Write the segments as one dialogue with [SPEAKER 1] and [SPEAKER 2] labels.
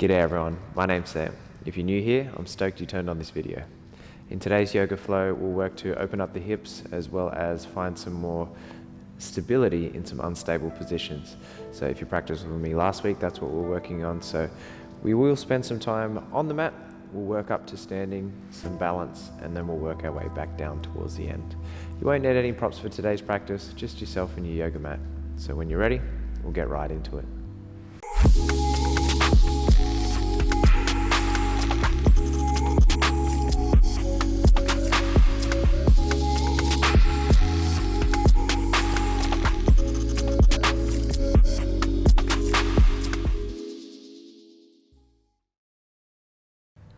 [SPEAKER 1] G'day everyone, my name's Sam. If you're new here, I'm stoked you turned on this video. In today's yoga flow, we'll work to open up the hips as well as find some more stability in some unstable positions. So if you practiced with me last week, that's what we're working on. So we will spend some time on the mat, we'll work up to standing, some balance, and then we'll work our way back down towards the end. You won't need any props for today's practice, just yourself and your yoga mat. So when you're ready, we'll get right into it.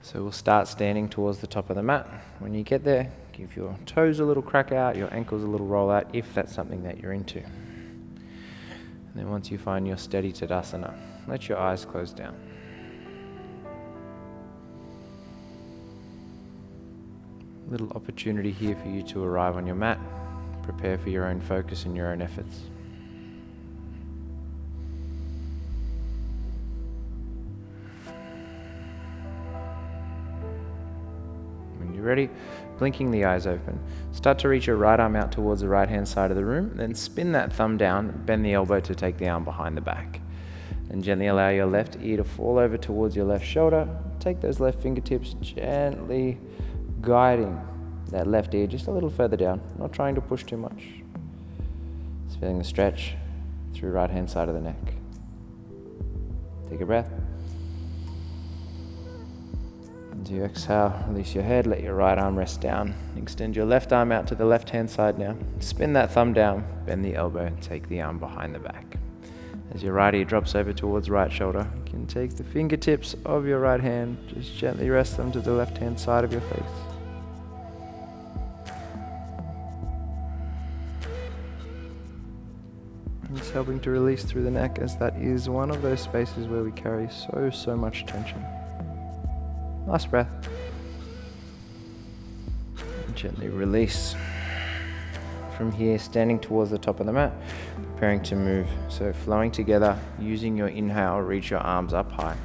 [SPEAKER 1] So we'll start standing towards the top of the mat. When you get there, give your toes a little crack out, your ankles a little roll out, if that's something that you're into. And then once you find your steady Tadasana, let your eyes close down. Little opportunity here for you to arrive on your mat, prepare for your own focus and your own efforts. Ready? Blinking the eyes open. Start to reach your right arm out towards the right hand side of the room, then spin that thumb down, bend the elbow to take the arm behind the back. And gently allow your left ear to fall over towards your left shoulder. Take those left fingertips, gently guiding that left ear just a little further down, not trying to push too much. Just feeling the stretch through right hand side of the neck. Take a breath. As you exhale, release your head, let your right arm rest down. Extend your left arm out to the left hand side now. Spin that thumb down, bend the elbow, and take the arm behind the back. As your right ear drops over towards right shoulder, you can take the fingertips of your right hand, just gently rest them to the left hand side of your face. It's helping to release through the neck, as that is one of those spaces where we carry so much tension. Last breath. And gently release. From here, standing towards the top of the mat, preparing to move. So flowing together, using your inhale, reach your arms up high.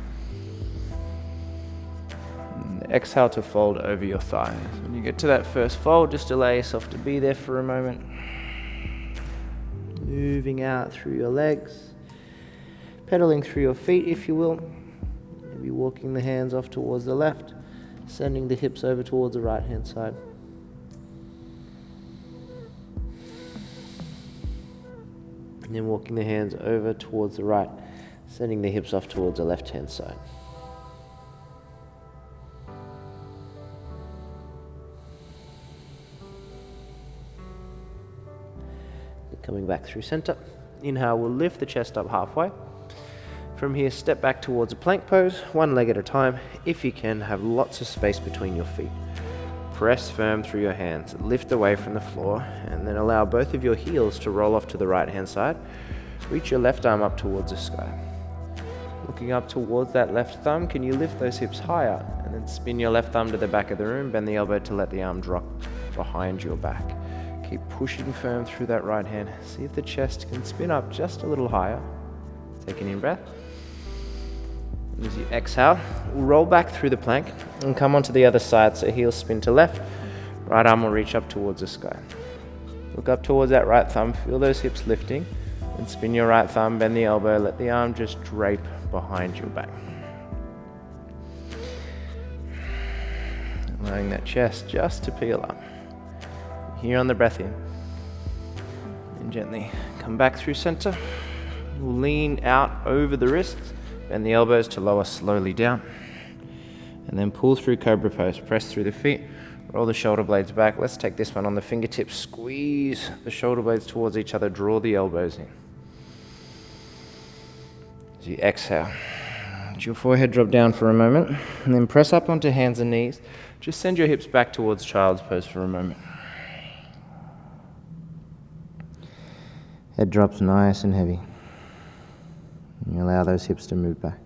[SPEAKER 1] And exhale to fold over your thighs. When you get to that first fold, just allow yourself to be there for a moment. Moving out through your legs, pedaling through your feet if you will. Maybe walking the hands off towards the left, sending the hips over towards the right hand side. And then walking the hands over towards the right, sending the hips off towards the left hand side. Coming back through center. Inhale, we'll lift the chest up halfway. From here, step back towards a plank pose, one leg at a time. If you can, have lots of space between your feet. Press firm through your hands, lift away from the floor, and then allow both of your heels to roll off to the right hand side. Reach your left arm up towards the sky. Looking up towards that left thumb, can you lift those hips higher? And then spin your left thumb to the back of the room, bend the elbow to let the arm drop behind your back. Keep pushing firm through that right hand. See if the chest can spin up just a little higher. Take an in breath. As you exhale, we'll roll back through the plank and come onto the other side, so heels spin to left, right arm will reach up towards the sky. Look up towards that right thumb, feel those hips lifting, and spin your right thumb, bend the elbow, let the arm just drape behind your back. Allowing that chest just to peel up. Here on the breath in. And gently come back through center. We'll lean out over the wrists. Bend the elbows to lower slowly down. And then pull through Cobra Pose. Press through the feet. Roll the shoulder blades back. Let's take this one on the fingertips. Squeeze the shoulder blades towards each other. Draw the elbows in. As you exhale, let your forehead drop down for a moment. And then press up onto hands and knees. Just send your hips back towards Child's Pose for a moment. Head drops nice and heavy. And you allow those hips to move back.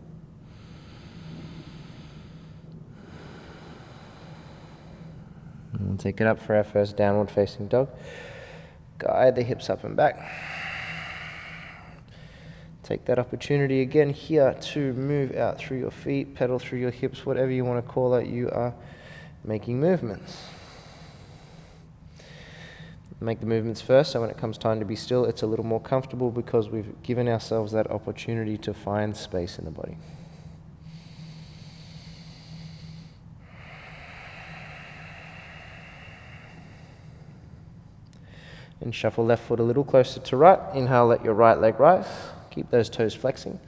[SPEAKER 1] And we'll take it up for our first downward facing dog. Guide the hips up and back. Take that opportunity again here to move out through your feet, pedal through your hips, whatever you want to call it, you are making movements. Make the movements first, so when it comes time to be still, it's a little more comfortable because we've given ourselves that opportunity to find space in the body. And shuffle left foot a little closer to right. Inhale, let your right leg rise. Keep those toes flexing.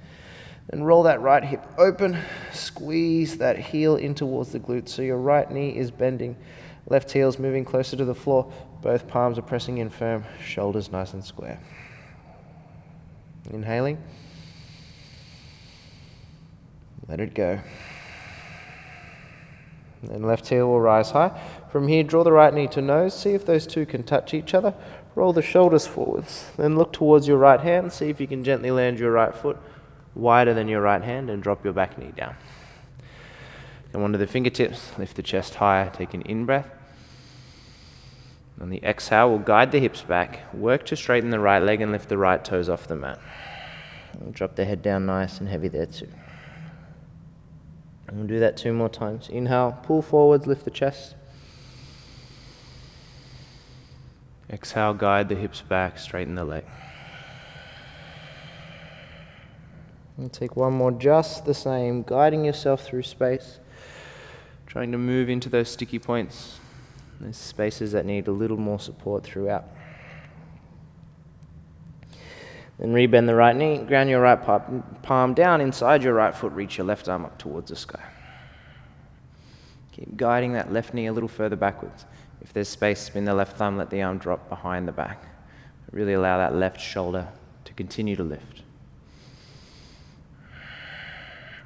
[SPEAKER 1] Then roll that right hip open. Squeeze that heel in towards the glute so your right knee is bending. Left heel's moving closer to the floor. Both palms are pressing in firm. Shoulders nice and square. Inhaling. Let it go. And left heel will rise high. From here, draw the right knee to nose. See if those two can touch each other. Roll the shoulders forwards. Then look towards your right hand. See if you can gently land your right foot wider than your right hand and drop your back knee down. Come onto the fingertips. Lift the chest higher. Take an in-breath. On the exhale, we'll guide the hips back. Work to straighten the right leg and lift the right toes off the mat. We'll drop the head down nice and heavy there too. And we'll do that 2 more times. Inhale, pull forwards, lift the chest. Exhale, guide the hips back, straighten the leg. And take 1 more, just the same, guiding yourself through space, trying to move into those sticky points, those spaces that need a little more support throughout. Then rebend the right knee, ground your right palm down inside your right foot, reach your left arm up towards the sky. Keep guiding that left knee a little further backwards. If there's space, spin the left thumb, let the arm drop behind the back. Really allow that left shoulder to continue to lift.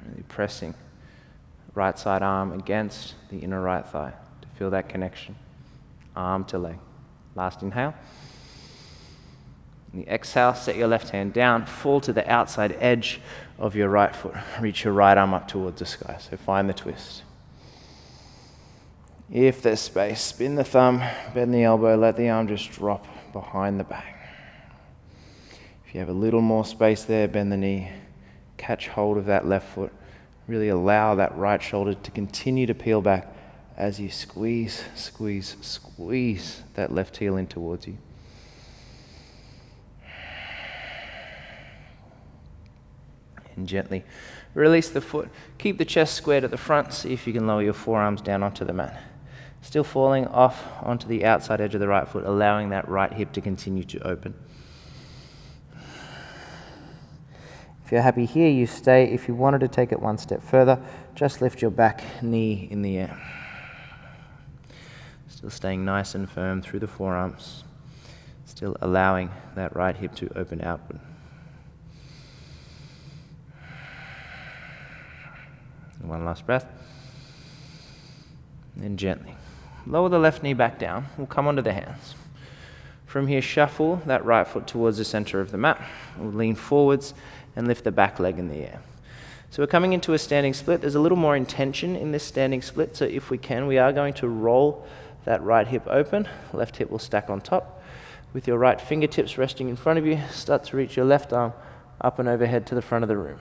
[SPEAKER 1] Really pressing right side arm against the inner right thigh to feel that connection, arm to leg. Last inhale. On the exhale, set your left hand down, fall to the outside edge of your right foot. Reach your right arm up towards the sky, so find the twist. If there's space, spin the thumb, bend the elbow, let the arm just drop behind the back. If you have a little more space there, bend the knee, catch hold of that left foot. Really allow that right shoulder to continue to peel back as you squeeze, squeeze, squeeze that left heel in towards you. And gently release the foot. Keep the chest squared at the front. See if you can lower your forearms down onto the mat. Still falling off onto the outside edge of the right foot, allowing that right hip to continue to open. If you're happy here, you stay. If you wanted to take it 1 step further, just lift your back knee in the air. Still staying nice and firm through the forearms. Still allowing that right hip to open outward. One last breath. And gently lower the left knee back down. We'll come onto the hands. From here, shuffle that right foot towards the center of the mat. We'll lean forwards and lift the back leg in the air. So we're coming into a standing split. There's a little more intention in this standing split, so if we can, we are going to roll that right hip open. Left hip will stack on top. With your right fingertips resting in front of you, start to reach your left arm up and overhead to the front of the room.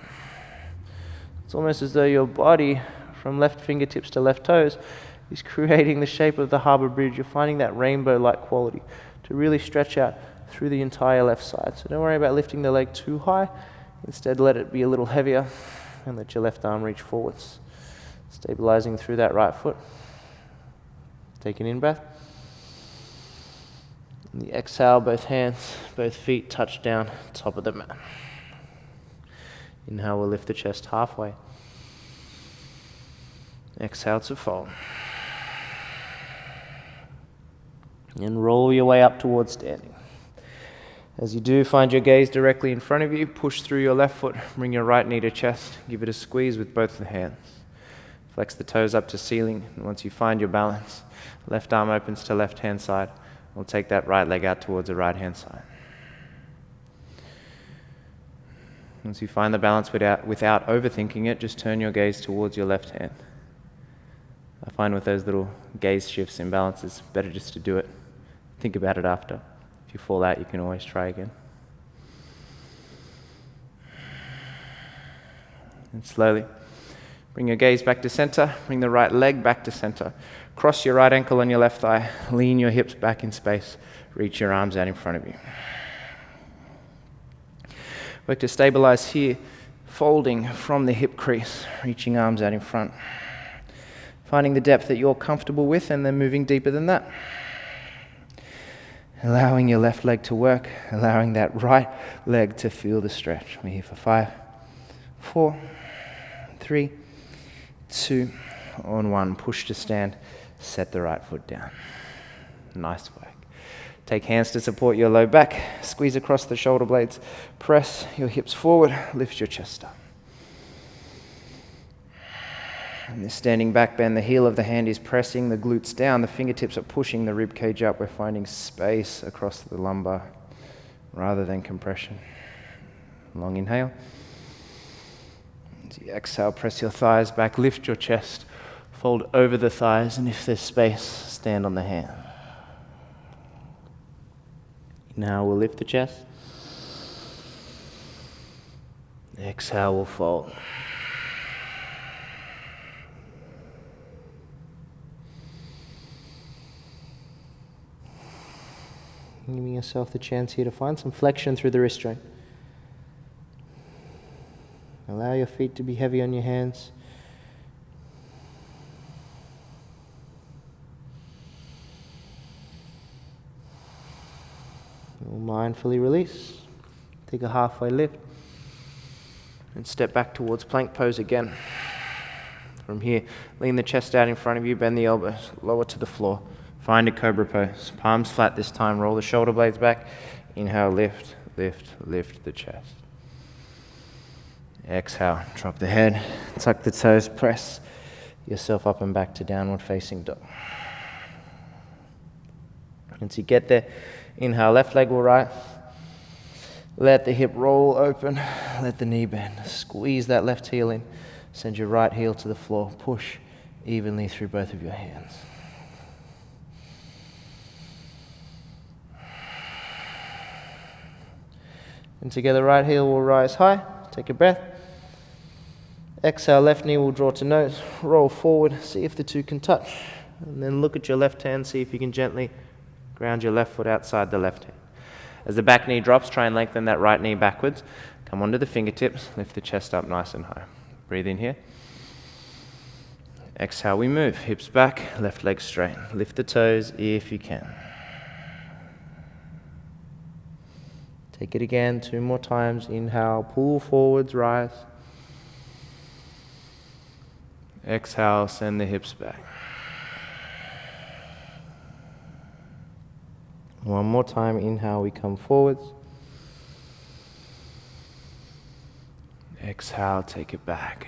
[SPEAKER 1] It's almost as though your body, from left fingertips to left toes, is creating the shape of the harbor bridge. You're finding that rainbow-like quality to really stretch out through the entire left side. So don't worry about lifting the leg too high. Instead, let it be a little heavier and let your left arm reach forwards. Stabilizing through that right foot. Take an in-breath. On the exhale, both hands, both feet touch down, top of the mat. Inhale, we'll lift the chest halfway. Exhale to fold. And roll your way up towards standing. As you do, find your gaze directly in front of you. Push through your left foot. Bring your right knee to chest. Give it a squeeze with both the hands. Flex the toes up to ceiling. And once you find your balance, left arm opens to left hand side. We'll take that right leg out towards the right hand side. Once you find the balance without overthinking it, just turn your gaze towards your left hand. I find with those little gaze shifts and balances, better just to do it. Think about it after. If you fall out, you can always try again. And slowly bring your gaze back to center, bring the right leg back to center. Cross your right ankle on your left thigh, lean your hips back in space, reach your arms out in front of you. Work to stabilize here, folding from the hip crease, reaching arms out in front. Finding the depth that you're comfortable with and then moving deeper than that. Allowing your left leg to work, allowing that right leg to feel the stretch. We're here for 5, 4, 3, 2, on 1. Push to stand, set the right foot down. Nice work. Take hands to support your low back, squeeze across the shoulder blades, press your hips forward, lift your chest up. And this standing back bend, the heel of the hand is pressing the glutes down, the fingertips are pushing the rib cage up. We're finding space across the lumbar rather than compression. Long inhale. As you exhale, press your thighs back, lift your chest, fold over the thighs, and if there's space, stand on the hand. Now we'll lift the chest. Exhale, we'll fold. Giving yourself the chance here to find some flexion through the wrist joint. Allow your feet to be heavy on your hands. We'll mindfully release. Take a halfway lift. And step back towards plank pose again. From here, lean the chest out in front of you, bend the elbows, lower to the floor. Find a cobra pose. Palms flat this time. Roll the shoulder blades back. Inhale, lift, lift, lift the chest. Exhale, drop the head, tuck the toes, press yourself up and back to downward facing dog. Once you get there, inhale, left leg will rise. Let the hip roll open, let the knee bend. Squeeze that left heel in. Send your right heel to the floor. Push evenly through both of your hands. And together, right heel will rise high. Take a breath. Exhale, left knee will draw to nose. Roll forward, see if the two can touch. And then look at your left hand, see if you can gently ground your left foot outside the left hand. As the back knee drops, try and lengthen that right knee backwards. Come onto the fingertips, lift the chest up nice and high. Breathe in here. Exhale, we move. Hips back, left leg straight. Lift the toes if you can. Take it again, 2 more times. Inhale, pull forwards, rise. Exhale, send the hips back. 1 more time. Inhale, we come forwards. Exhale, take it back.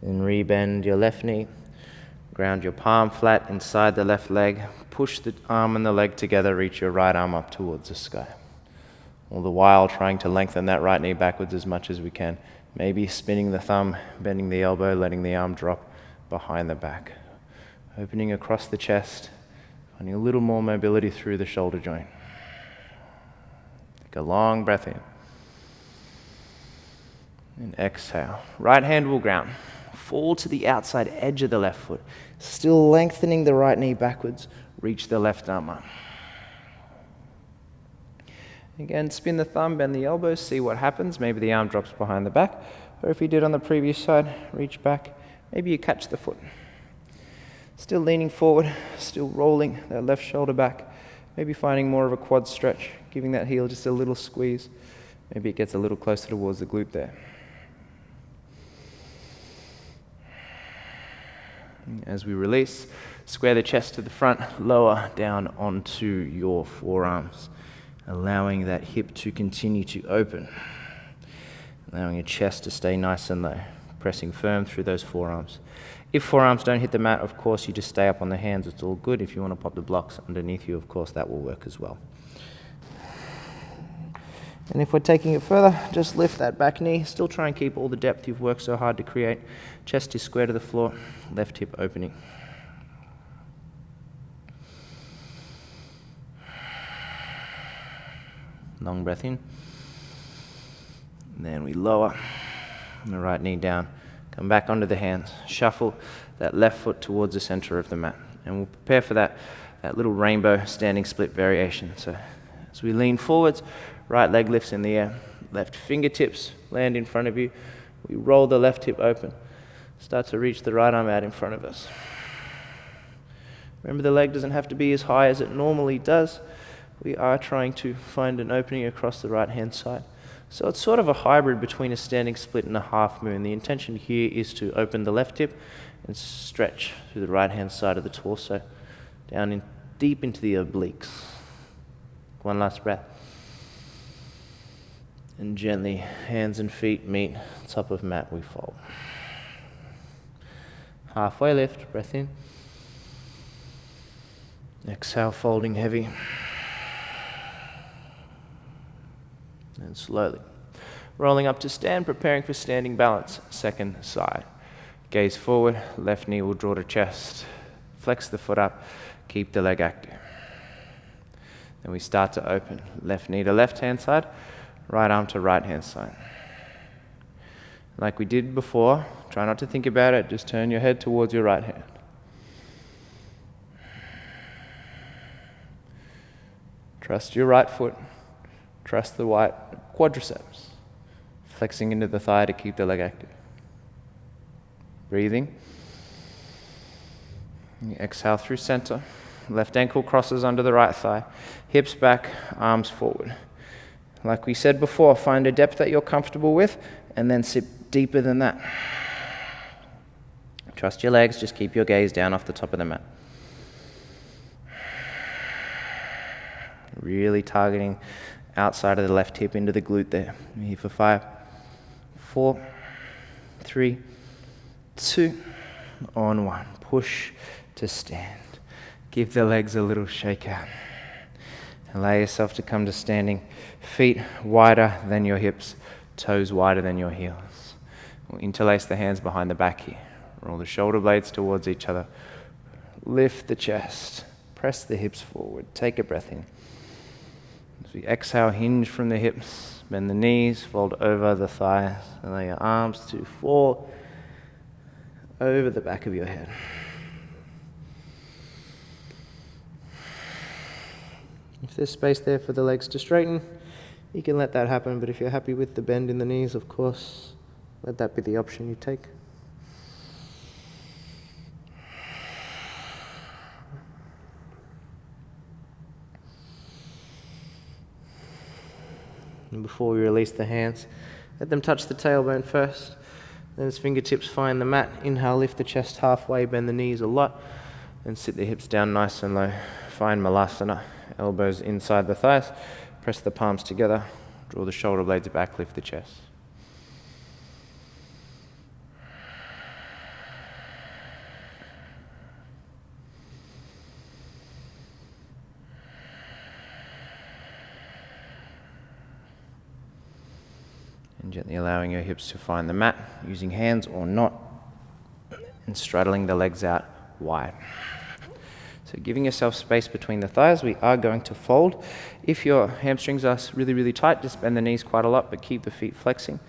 [SPEAKER 1] Then rebend your left knee. Ground your palm flat inside the left leg. Push the arm and the leg together. Reach your right arm up towards the sky. All the while trying to lengthen that right knee backwards as much as we can. Maybe spinning the thumb, bending the elbow, letting the arm drop behind the back. Opening across the chest, finding a little more mobility through the shoulder joint. Take a long breath in. And exhale. Right hand will ground. Fall to the outside edge of the left foot. Still lengthening the right knee backwards. Reach the left arm up. Again, spin the thumb, bend the elbows, see what happens. Maybe the arm drops behind the back. Or if you did on the previous side, reach back. Maybe you catch the foot. Still leaning forward, still rolling that left shoulder back. Maybe finding more of a quad stretch, giving that heel just a little squeeze. Maybe it gets a little closer towards the glute there. As we release, square the chest to the front, lower down onto your forearms, allowing that hip to continue to open, allowing your chest to stay nice and low, pressing firm through those forearms. If forearms don't hit the mat, of course, you just stay up on the hands. It's all good. If you want to pop the blocks underneath you, of course, that will work as well. And if we're taking it further, just lift that back knee. Still try and keep all the depth you've worked so hard to create. Chest is square to the floor, left hip opening. Long breath in. And then we lower the right knee down, come back onto the hands, shuffle that left foot towards the center of the mat. And we'll prepare for that little rainbow standing split variation. So as we lean forwards, right leg lifts in the air, left fingertips land in front of you. We roll the left hip open, start to reach the right arm out in front of us. Remember, the leg doesn't have to be as high as it normally does. We are trying to find an opening across the right hand side. So it's sort of a hybrid between a standing split and a half moon. The intention here is to open the left hip and stretch through the right hand side of the torso, down in, deep into the obliques. One last breath. And gently, hands and feet meet, top of mat we fold. Halfway lift, breath in. Exhale, folding heavy. And slowly rolling up to stand, preparing for standing balance, second side. Gaze forward, left knee will draw to chest. Flex the foot up, keep the leg active. Then we start to open, left knee to left hand side, right arm to right hand side. Like we did before, try not to think about it, just turn your head towards your right hand. Trust your right foot, trust the right quadriceps, flexing into the thigh to keep the leg active. Breathing. You exhale through center, left ankle crosses under the right thigh, hips back, arms forward. Like we said before, find a depth that you're comfortable with and then sit deeper than that. Trust your legs, just keep your gaze down off the top of the mat. Really targeting outside of the left hip into the glute there. We're here for 5, 4, 3, 2, on 1. Push to stand. Give the legs a little shake out. Allow yourself to come to standing. Feet wider than your hips, toes wider than your heels. We'll interlace the hands behind the back here. Roll the shoulder blades towards each other. Lift the chest. Press the hips forward. Take a breath in. As we exhale, hinge from the hips, bend the knees, fold over the thighs, allow your arms to fall over the back of your head. If there's space there for the legs to straighten, you can let that happen, but if you're happy with the bend in the knees, of course, let that be the option you take. And before we release the hands, let them touch the tailbone first. Then as fingertips find the mat, inhale, lift the chest halfway, bend the knees a lot, and sit the hips down nice and low. Find Malasana, elbows inside the thighs, press the palms together, draw the shoulder blades back, lift the chest. And gently allowing your hips to find the mat, using hands or not, and straddling the legs out wide. So giving yourself space between the thighs, we are going to fold. If your hamstrings are really, really tight, just bend the knees quite a lot, but keep the feet flexing.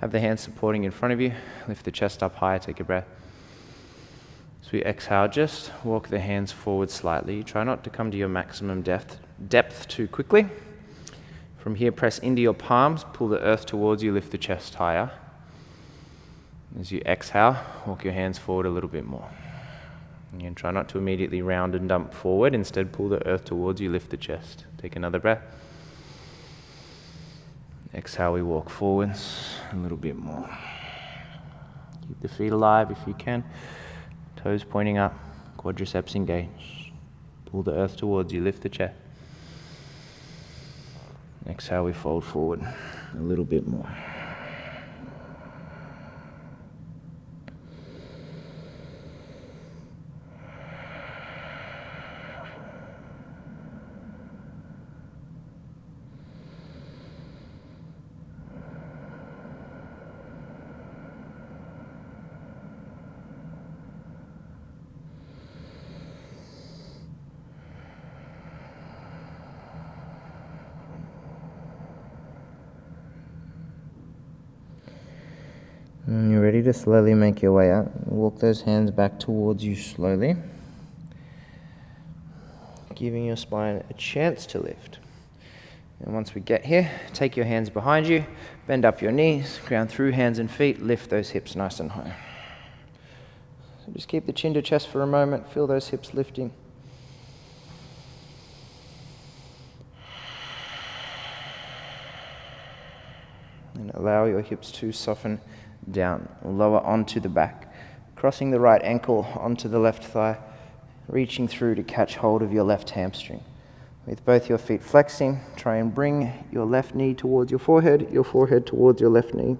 [SPEAKER 1] Have the hands supporting in front of you. Lift the chest up high, take a breath. As we exhale, just walk the hands forward slightly. Try not to come to your maximum depth too quickly. From here, press into your palms, pull the earth towards you, lift the chest higher. As you exhale, walk your hands forward a little bit more. And try not to immediately round and dump forward. Instead, pull the earth towards you, lift the chest. Take another breath. Exhale, we walk forwards a little bit more. Keep the feet alive if you can. Toes pointing up, quadriceps engaged. Pull the earth towards you, lift the chest. Exhale, we fold forward a little bit more. When you're ready to slowly make your way out, walk those hands back towards you slowly, giving your spine a chance to lift. And once we get here, take your hands behind you, bend up your knees, ground through hands and feet, lift those hips nice and high. So just keep the chin to chest for a moment, feel those hips lifting. And allow your hips to soften down, lower onto the back, crossing the right ankle onto the left thigh, reaching through to catch hold of your left hamstring. With both your feet flexing, try and bring your left knee towards your forehead towards your left knee.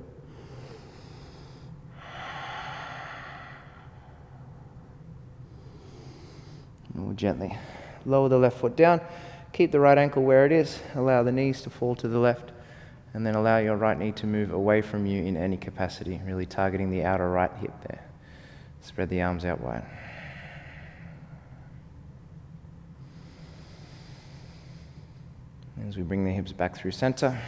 [SPEAKER 1] And we'll gently lower the left foot down, keep the right ankle where it is, allow the knees to fall to the left, and then allow your right knee to move away from you in any capacity, really targeting the outer right hip there. Spread the arms out wide. As we bring the hips back through center,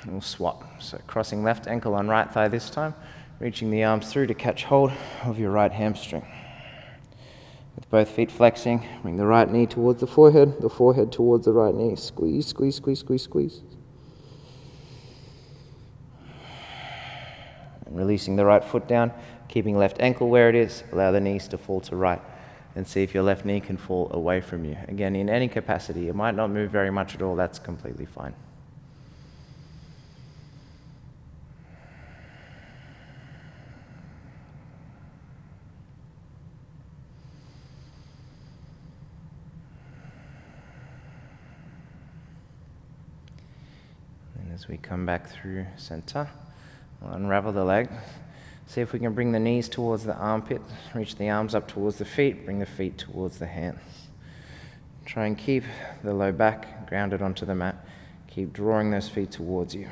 [SPEAKER 1] we'll swap. So crossing left ankle on right thigh this time, reaching the arms through to catch hold of your right hamstring. With both feet flexing, bring the right knee towards the forehead towards the right knee. Squeeze, squeeze, squeeze, squeeze, squeeze. And releasing the right foot down, keeping left ankle where it is, allow the knees to fall to right. And see if your left knee can fall away from you. Again, in any capacity, it might not move very much at all, that's completely fine. And as we come back through center, we'll unravel the leg. See if we can bring the knees towards the armpit, reach the arms up towards the feet, bring the feet towards the hands. Try and keep the low back grounded onto the mat. Keep drawing those feet towards you.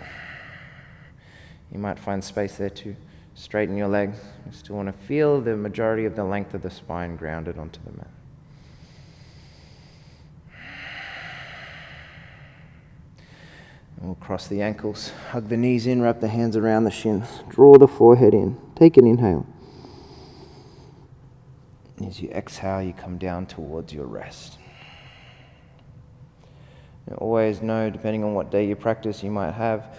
[SPEAKER 1] You might find space there to straighten your legs. You still want to feel the majority of the length of the spine grounded onto the mat. And we'll cross the ankles, hug the knees in, wrap the hands around the shins, draw the forehead in. Take an inhale. As you exhale, you come down towards your rest. You always know, depending on what day you practice, you might have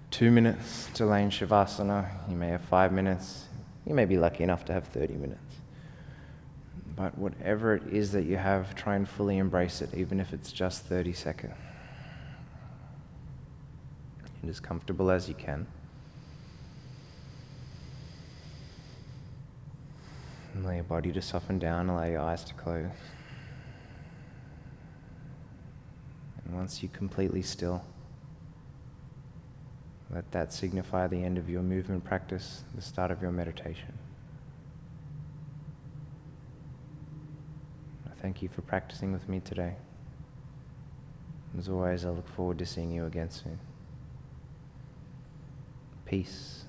[SPEAKER 1] 2 minutes to lay in Shavasana, you may have 5 minutes, you may be lucky enough to have 30 minutes. But whatever it is that you have, try and fully embrace it, even if it's just 30 seconds. And as comfortable as you can. And allow your body to soften down, allow your eyes to close. And once you're completely still, let that signify the end of your movement practice, the start of your meditation. I thank you for practicing with me today. As always, I look forward to seeing you again soon. Peace.